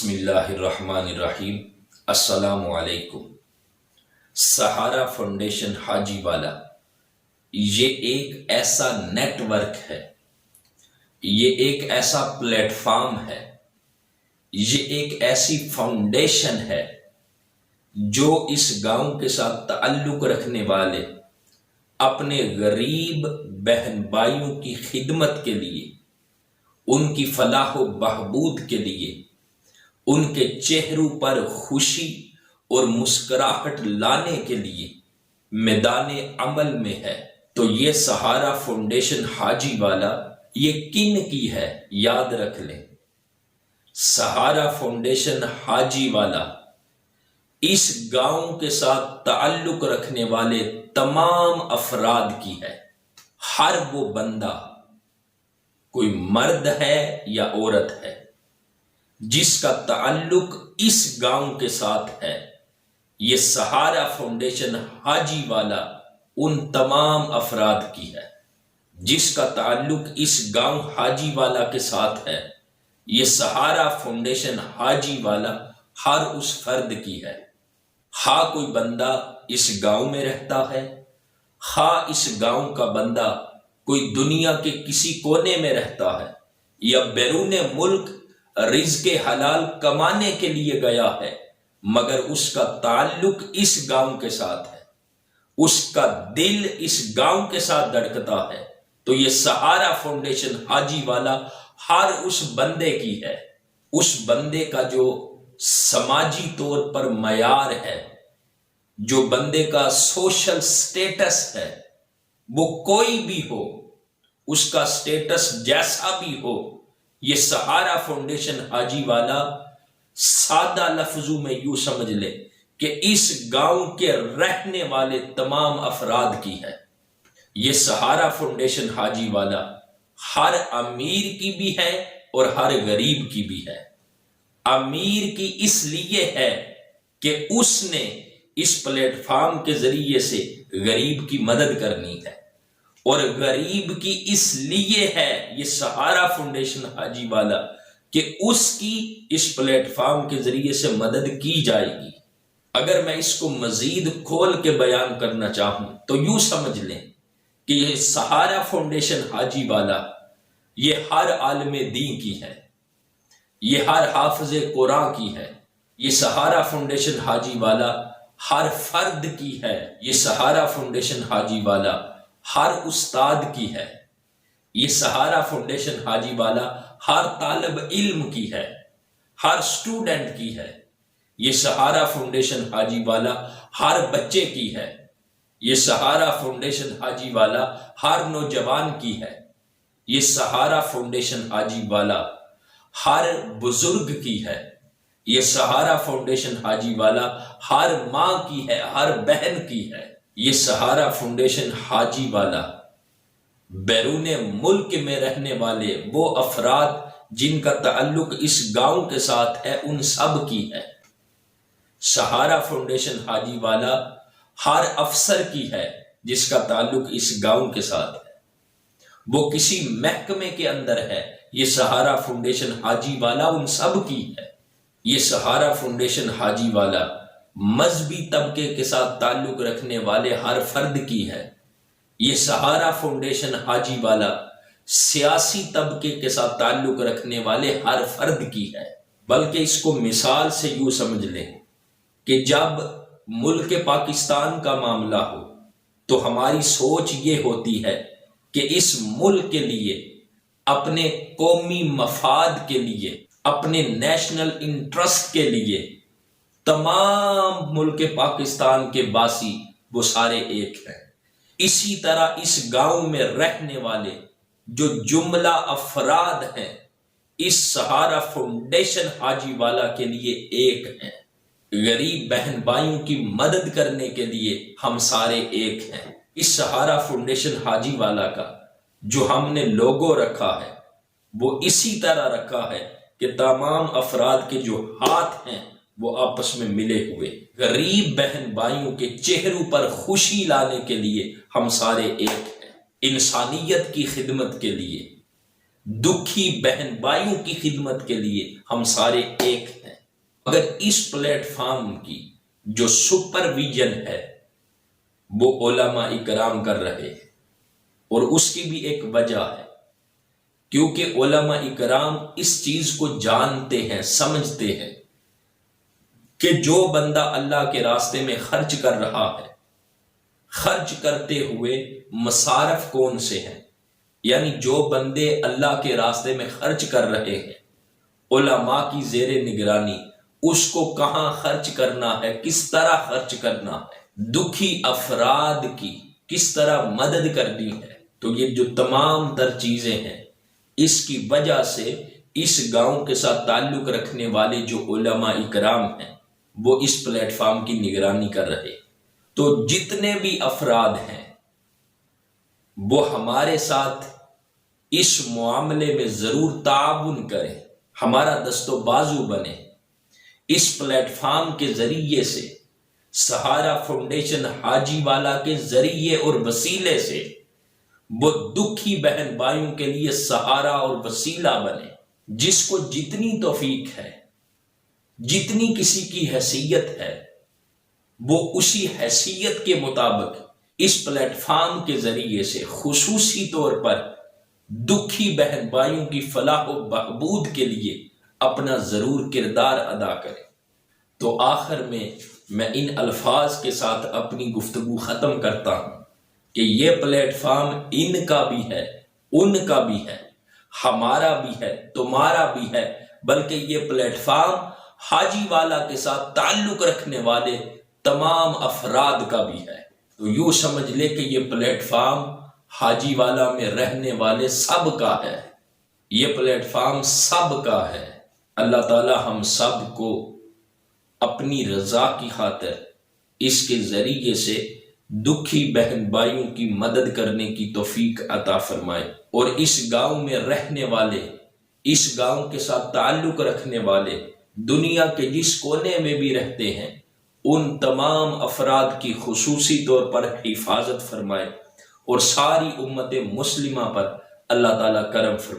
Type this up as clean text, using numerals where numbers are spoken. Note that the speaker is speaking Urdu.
بسم اللہ الرحمن الرحیم۔ السلام علیکم۔ سہارا فاؤنڈیشن حاجی والا یہ ایک ایسا نیٹ ورک ہے، یہ ایک ایسا پلیٹ فارم ہے، یہ ایک ایسی فاؤنڈیشن ہے جو اس گاؤں کے ساتھ تعلق رکھنے والے اپنے غریب بہن بھائیوں کی خدمت کے لیے، ان کی فلاح و بہبود کے لیے، ان کے چہروں پر خوشی اور مسکراہٹ لانے کے لیے میدان عمل میں ہے۔ تو یہ سہارا فاؤنڈیشن حاجی والا یہ کن کی ہے؟ یاد رکھ لیں، سہارا فاؤنڈیشن حاجی والا اس گاؤں کے ساتھ تعلق رکھنے والے تمام افراد کی ہے۔ ہر وہ بندہ، کوئی مرد ہے یا عورت ہے، جس کا تعلق اس گاؤں کے ساتھ ہے، یہ سہارا فاؤنڈیشن حاجی والا ان تمام افراد کی ہے۔ جس کا تعلق اس گاؤں حاجی والا کے ساتھ ہے، یہ سہارا فاؤنڈیشن حاجی والا ہر اس فرد کی ہے۔ ہاں کوئی بندہ اس گاؤں میں رہتا ہے، ہاں اس گاؤں کا بندہ کوئی دنیا کے کسی کونے میں رہتا ہے یا بیرون ملک رزق حلال کمانے کے لیے گیا ہے، مگر اس کا تعلق اس گاؤں کے ساتھ ہے، اس کا دل اس گاؤں کے ساتھ دھڑکتا ہے، تو یہ سہارا فاؤنڈیشن حاجی والا ہر اس بندے کی ہے۔ اس بندے کا جو سماجی طور پر معیار ہے، جو بندے کا سوشل سٹیٹس ہے، وہ کوئی بھی ہو، اس کا سٹیٹس جیسا بھی ہو، یہ سہارا فاؤنڈیشن حاجی والا سادہ لفظوں میں یوں سمجھ لے کہ اس گاؤں کے رہنے والے تمام افراد کی ہے۔ یہ سہارا فاؤنڈیشن حاجی والا ہر امیر کی بھی ہے اور ہر غریب کی بھی ہے۔ امیر کی اس لیے ہے کہ اس نے اس پلیٹ فارم کے ذریعے سے غریب کی مدد کرنی ہے، اور غریب کی اس لیے ہے یہ سہارا فاؤنڈیشن حاجی والا کہ اس کی اس پلیٹ فارم کے ذریعے سے مدد کی جائے گی۔ اگر میں اس کو مزید کھول کے بیان کرنا چاہوں تو یوں سمجھ لیں کہ یہ سہارا فاؤنڈیشن حاجی والا یہ ہر عالم دین کی ہے، یہ ہر حافظ قرآن کی ہے، یہ سہارا فاؤنڈیشن حاجی والا ہر فرد کی ہے، یہ سہارا فاؤنڈیشن حاجی والا ہر استاد کی ہے، یہ سہارا فاؤنڈیشن حاجی والا ہر طالب علم کی ہے، ہر سٹوڈنٹ کی ہے، یہ سہارا فاؤنڈیشن حاجی والا ہر بچے کی ہے، یہ سہارا فاؤنڈیشن حاجی والا ہر نوجوان کی ہے، یہ سہارا فاؤنڈیشن حاجی والا ہر بزرگ کی ہے، یہ سہارا فاؤنڈیشن حاجی والا ہر ماں کی ہے، ہر بہن کی ہے۔ یہ سہارا فاؤنڈیشن حاجی والا بیرون ملک میں رہنے والے وہ افراد جن کا تعلق اس گاؤں کے ساتھ ہے، ان سب کی ہے۔ سہارا فاؤنڈیشن حاجی والا ہر افسر کی ہے جس کا تعلق اس گاؤں کے ساتھ ہے، وہ کسی محکمے کے اندر ہے، یہ سہارا فاؤنڈیشن حاجی والا ان سب کی ہے۔ یہ سہارا فاؤنڈیشن حاجی والا مذہبی طبقے کے ساتھ تعلق رکھنے والے ہر فرد کی ہے۔ یہ سہارا فاؤنڈیشن حاجی والا سیاسی طبقے کے ساتھ تعلق رکھنے والے ہر فرد کی ہے۔ بلکہ اس کو مثال سے یوں سمجھ لیں کہ جب ملک پاکستان کا معاملہ ہو تو ہماری سوچ یہ ہوتی ہے کہ اس ملک کے لیے، اپنے قومی مفاد کے لیے، اپنے نیشنل انٹرسٹ کے لیے تمام ملک پاکستان کے باسی وہ سارے ایک ہیں۔ اسی طرح اس گاؤں میں رہنے والے جو جملہ افراد ہیں، اس سہارا فاؤنڈیشن حاجی والا کے لیے ایک ہیں۔ غریب بہن بھائیوں کی مدد کرنے کے لیے ہم سارے ایک ہیں۔ اس سہارا فاؤنڈیشن حاجی والا کا جو ہم نے لوگو رکھا ہے، وہ اسی طرح رکھا ہے کہ تمام افراد کے جو ہاتھ ہیں وہ آپس میں ملے ہوئے، غریب بہن بھائیوں کے چہروں پر خوشی لانے کے لیے ہم سارے ایک ہیں، انسانیت کی خدمت کے لیے، دکھی بہن بھائیوں کی خدمت کے لیے ہم سارے ایک ہیں۔ اگر اس پلیٹ فارم کی جو سپرویژن ہے وہ علماء اکرام کر رہے ہیں، اور اس کی بھی ایک وجہ ہے، کیونکہ علماء اکرام اس چیز کو جانتے ہیں، سمجھتے ہیں کہ جو بندہ اللہ کے راستے میں خرچ کر رہا ہے، خرچ کرتے ہوئے مصارف کون سے ہیں، یعنی جو بندے اللہ کے راستے میں خرچ کر رہے ہیں علماء کی زیر نگرانی، اس کو کہاں خرچ کرنا ہے، کس طرح خرچ کرنا ہے، دکھی افراد کی کس طرح مدد کرنی ہے، تو یہ جو تمام تر چیزیں ہیں اس کی وجہ سے اس گاؤں کے ساتھ تعلق رکھنے والے جو علماء اکرام ہیں وہ اس پلیٹ فارم کی نگرانی کر رہے۔ تو جتنے بھی افراد ہیں وہ ہمارے ساتھ اس معاملے میں ضرور تعاون کریں، ہمارا دست و بازو بنے، اس پلیٹ فارم کے ذریعے سے، سہارا فاؤنڈیشن حاجی والا کے ذریعے اور وسیلے سے وہ دکھی بہن بھائیوں کے لیے سہارا اور وسیلہ بنے۔ جس کو جتنی توفیق ہے، جتنی کسی کی حیثیت ہے، وہ اسی حیثیت کے مطابق اس پلیٹ فارم کے ذریعے سے خصوصی طور پر دکھی بہن بھائیوں کی فلاح و بہبود کے لیے اپنا ضرور کردار ادا کرے۔ تو آخر میں ان الفاظ کے ساتھ اپنی گفتگو ختم کرتا ہوں کہ یہ پلیٹ فارم ان کا بھی ہے، ان کا بھی ہے، ہمارا بھی ہے، تمہارا بھی ہے، بلکہ یہ پلیٹ فارم حاجی والا کے ساتھ تعلق رکھنے والے تمام افراد کا بھی ہے۔ تو یوں سمجھ لے کہ یہ پلیٹ فارم حاجی والا میں رہنے والے سب کا ہے، یہ پلیٹ فارم سب کا ہے۔ اللہ تعالی ہم سب کو اپنی رضا کی خاطر اس کے ذریعے سے دکھی بہن بھائیوں کی مدد کرنے کی توفیق عطا فرمائے، اور اس گاؤں میں رہنے والے، اس گاؤں کے ساتھ تعلق رکھنے والے، دنیا کے جس کونے میں بھی رہتے ہیں ان تمام افراد کی خصوصی طور پر حفاظت فرمائے، اور ساری امت مسلمہ پر اللہ تعالیٰ کرم فرمائے۔